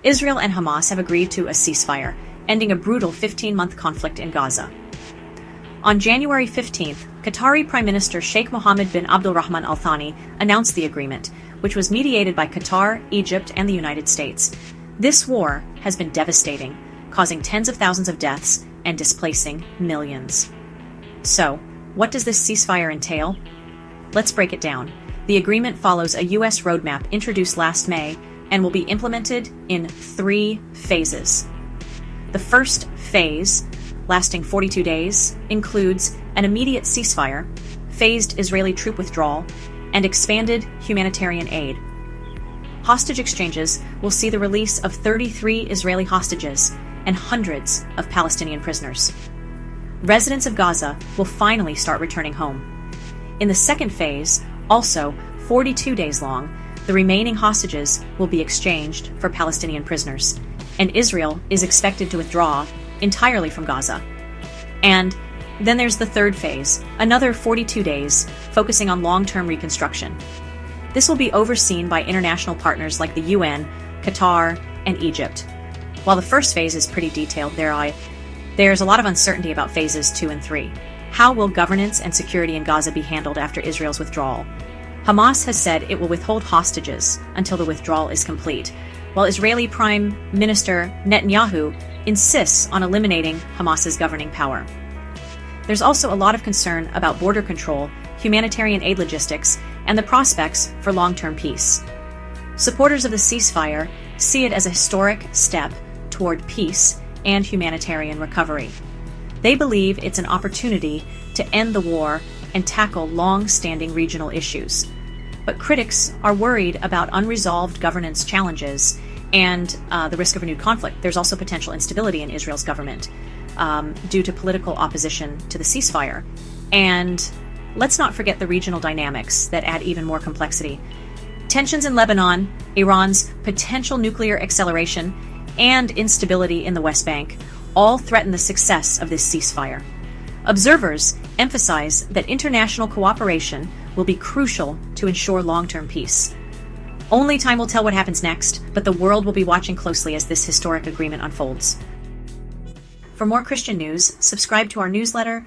Israel and Hamas have agreed to a ceasefire, ending a brutal 15-month conflict in Gaza. On January 15th, Qatari Prime Minister Sheikh Mohammed bin Abdulrahman Al Thani announced the agreement, which was mediated by Qatar, Egypt, and the United States. This war has been devastating, causing tens of thousands of deaths and displacing millions. So, what does this ceasefire entail? Let's break it down. The agreement follows a U.S. roadmap introduced last May and will be implemented in 3 phases. The first phase, lasting 42 days, includes an immediate ceasefire, phased Israeli troop withdrawal, and expanded humanitarian aid. Hostage exchanges will see the release of 33 Israeli hostages and hundreds of Palestinian prisoners. Residents of Gaza will finally start returning home. In the second phase, also 42 days long, the remaining hostages will be exchanged for Palestinian prisoners, and Israel is expected to withdraw entirely from Gaza. And then there's the third phase, another 42 days, focusing on long-term reconstruction. This will be overseen by international partners like the UN, Qatar, and Egypt. While the first phase is pretty detailed, there's a lot of uncertainty about phases 2 and 3. How will governance and security in Gaza be handled after Israel's withdrawal? Hamas has said it will withhold hostages until the withdrawal is complete, while Israeli Prime Minister Netanyahu insists on eliminating Hamas's governing power. There's also a lot of concern about border control, humanitarian aid logistics, and the prospects for long-term peace. Supporters of the ceasefire see it as a historic step toward peace and humanitarian recovery. They believe it's an opportunity to end the war and tackle long-standing regional issues. But critics are worried about unresolved governance challenges and the risk of renewed conflict. There's also potential instability in Israel's government due to political opposition to the ceasefire. And let's not forget the regional dynamics that add even more complexity. Tensions in Lebanon, Iran's potential nuclear acceleration, and instability in the West Bank all threaten the success of this ceasefire. Observers emphasize that international cooperation will be crucial to ensure long-term peace. Only time will tell what happens next, but the world will be watching closely as this historic agreement unfolds. For more Christian news, subscribe to our newsletter,